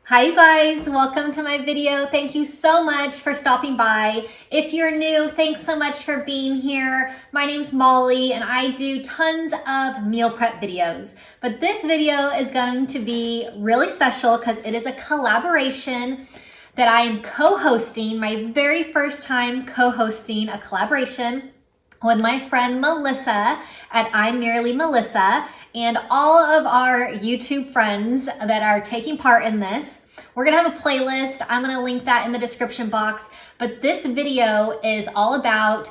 Hi you guys, welcome to my video. Thank you so much for stopping by. If you're new, thanks so much for being here. My name's Molly and I do tons of meal prep videos. But this video is going to be really special because it is a collaboration that I am co-hosting, my very first time co-hosting a collaboration with my friend Melissa at I'm Merely Melissa and all of our YouTube friends that are taking part in this. We're gonna have a playlist. I'm gonna link that in the description box. But this video is all about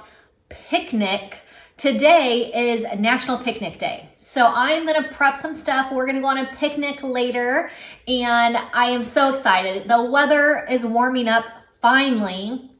picnic. Today is National Picnic Day. So I'm gonna prep some stuff. We're gonna go on a picnic later and I am so excited. The weather is warming up finally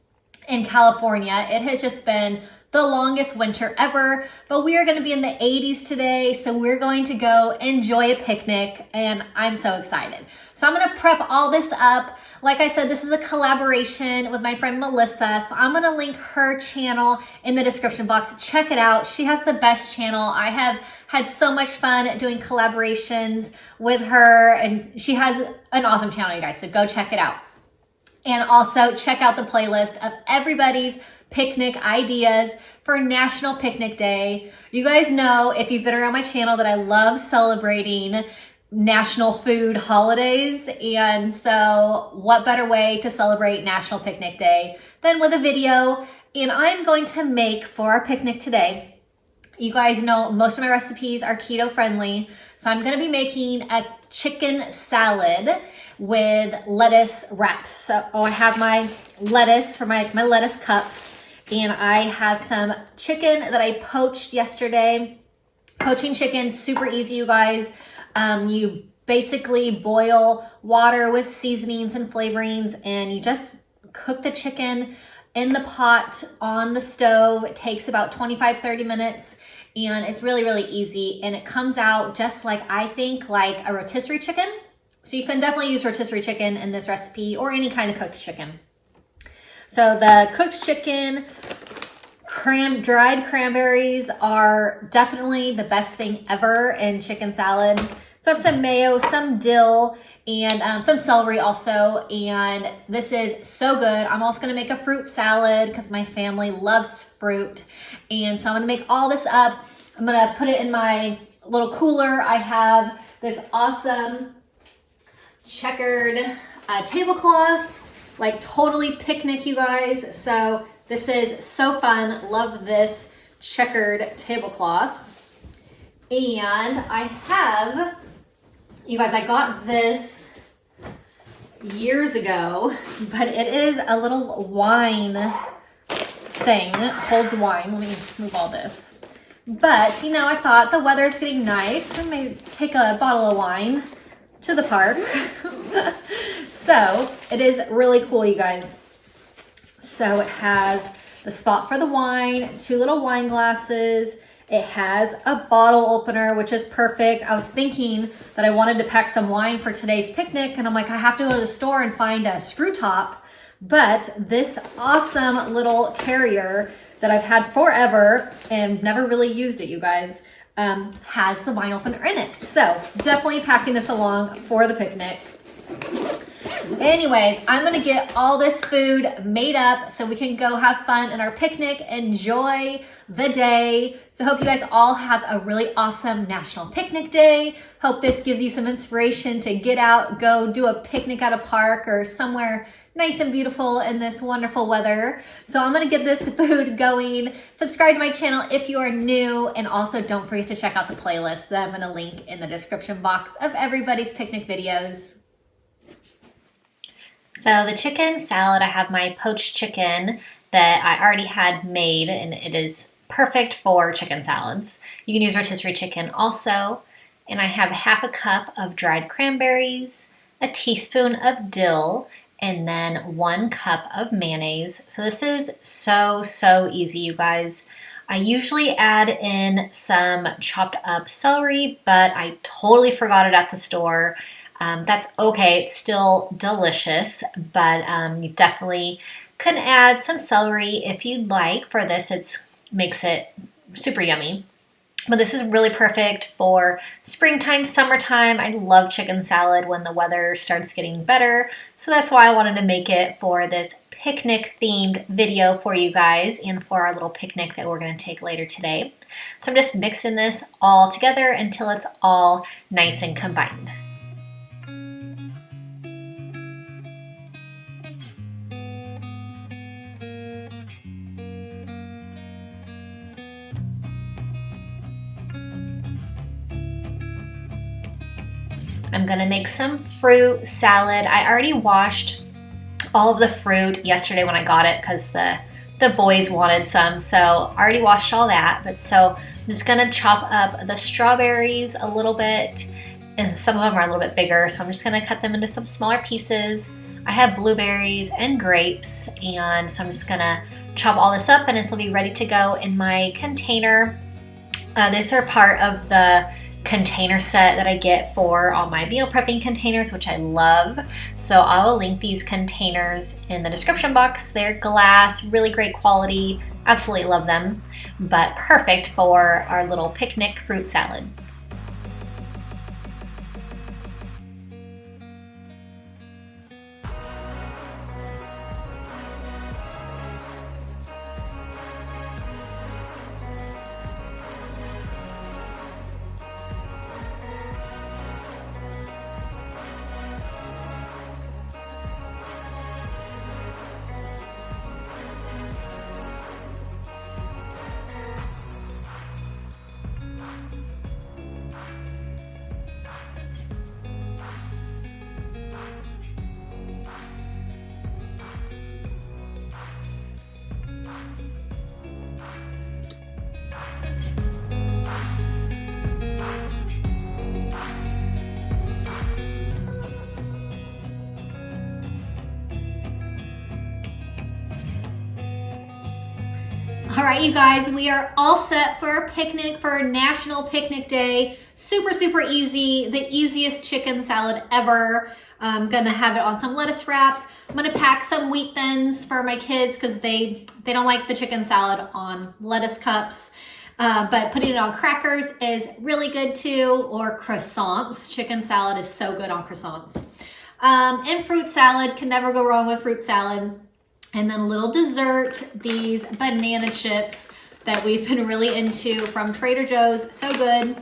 in California. It has just been the longest winter ever, but we are going to be in the 80s today, so we're going to go enjoy a picnic, and I'm so excited. So I'm going to prep all this up. Like I said, this is a collaboration with my friend Melissa, so I'm going to link her channel in the description box. Check it out. She has the best channel. I have had so much fun doing collaborations with her, and she has an awesome channel, you guys, so go check it out. And also check out the playlist of everybody's picnic ideas for National Picnic Day. You guys know, if you've been around my channel, that I love celebrating national food holidays. And so what better way to celebrate National Picnic Day than with a video? And I'm going to make for our picnic today. You guys know most of my recipes are keto friendly. So I'm gonna be making a chicken salad with lettuce wraps. So I have my lettuce for my lettuce cups, and I have some chicken that I poached yesterday. Poaching chicken, super easy, you guys. You basically boil water with seasonings and flavorings, and you just cook the chicken in the pot on the stove. It takes about 25-30 minutes, and it's really, really easy, and it comes out just like, I think, like a rotisserie chicken. So you can definitely use rotisserie chicken in this recipe or any kind of cooked chicken. So the cooked chicken, dried cranberries are definitely the best thing ever in chicken salad. So I have some mayo, some dill, and some celery also. And this is so good. I'm also gonna make a fruit salad because my family loves fruit. And so I'm gonna make all this up. I'm gonna put it in my little cooler. I have this awesome checkered tablecloth, like totally picnic, you guys. So this is so fun. Love this checkered tablecloth. And I have, you guys, I got this years ago, but it is a little wine thing. It holds wine. Let me move all this. But, you know, I thought the weather's getting nice. I may take a bottle of wine to the park. So it is really cool, you guys. So it has the spot for the wine, 2 little wine glasses. It has a bottle opener, which is perfect. I was thinking that I wanted to pack some wine for today's picnic, and I'm like, I have to go to the store and find a screw top. But this awesome little carrier that I've had forever and never really used it, you guys, has the wine opener in it. So definitely packing this along for the picnic. Anyways, I'm gonna get all this food made up so we can go have fun in our picnic, enjoy the day. So hope you guys all have a really awesome National Picnic Day. Hope this gives you some inspiration to get out, go do a picnic at a park or somewhere nice and beautiful in this wonderful weather. So I'm gonna get this food going. Subscribe to my channel if you are new, and also don't forget to check out the playlist that I'm gonna link in the description box of everybody's picnic videos. So the chicken salad, I have my poached chicken that I already had made, and it is perfect for chicken salads. You can use rotisserie chicken also. And I have half a cup of dried cranberries, a teaspoon of dill, and then 1 cup of mayonnaise. So this is so easy, you guys. I usually add in some chopped up celery, but I totally forgot it at the store. That's okay, it's still delicious, but you definitely can add some celery if you'd like for this. It makes it super yummy. But this is really perfect for springtime, summertime. I love chicken salad when the weather starts getting better. So that's why I wanted to make it for this picnic themed video for you guys and for our little picnic that we're going to take later today. So I'm just mixing this all together until it's all nice and combined. I'm gonna make some fruit salad. I already washed all of the fruit yesterday when I got it because the boys wanted some, so I already washed all that. But so I'm just gonna chop up the strawberries a little bit, and some of them are a little bit bigger, so I'm just gonna cut them into some smaller pieces. I have blueberries and grapes, and so I'm just gonna chop all this up, and this will be ready to go in my container. These are part of the container set that I get for all my meal prepping containers, which I love. So I will link these containers in the description box. They're glass, really great quality, absolutely love them, but perfect for our little picnic fruit salad. All right, you guys, we are all set for a picnic, for National Picnic Day. Super, super easy. The easiest chicken salad ever. I'm gonna have it on some lettuce wraps. I'm gonna pack some wheat thins for my kids because they don't like the chicken salad on lettuce cups. But putting it on crackers is really good too, or croissants. Chicken salad is so good on croissants. And fruit salad, can never go wrong with fruit salad. And then a little dessert, these banana chips that we've been really into from Trader Joe's. So good.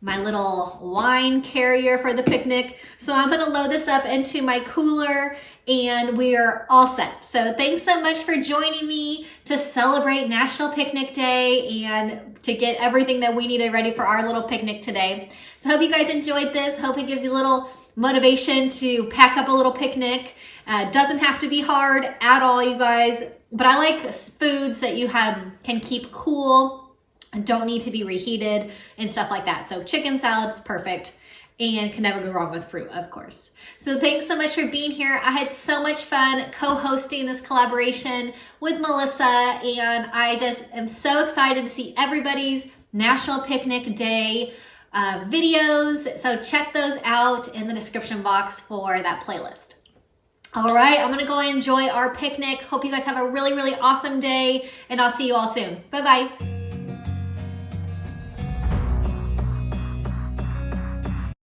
My little wine carrier for the picnic. So I'm gonna load this up into my cooler and we are all set. So thanks so much for joining me to celebrate National Picnic Day and to get everything that we needed ready for our little picnic today. So hope you guys enjoyed this. Hope it gives you a little motivation to pack up a little picnic. Doesn't have to be hard at all, you guys, but I like foods that you can keep cool and don't need to be reheated and stuff like that. So chicken salad's perfect and can never go wrong with fruit, of course. So thanks so much for being here. I had so much fun co-hosting this collaboration with Melissa, and I just am so excited to see everybody's National Picnic Day videos. So check those out in the description box for that playlist. All right, I'm gonna go enjoy our picnic. Hope you guys have a really, really awesome day, and I'll see you all soon. Bye-bye.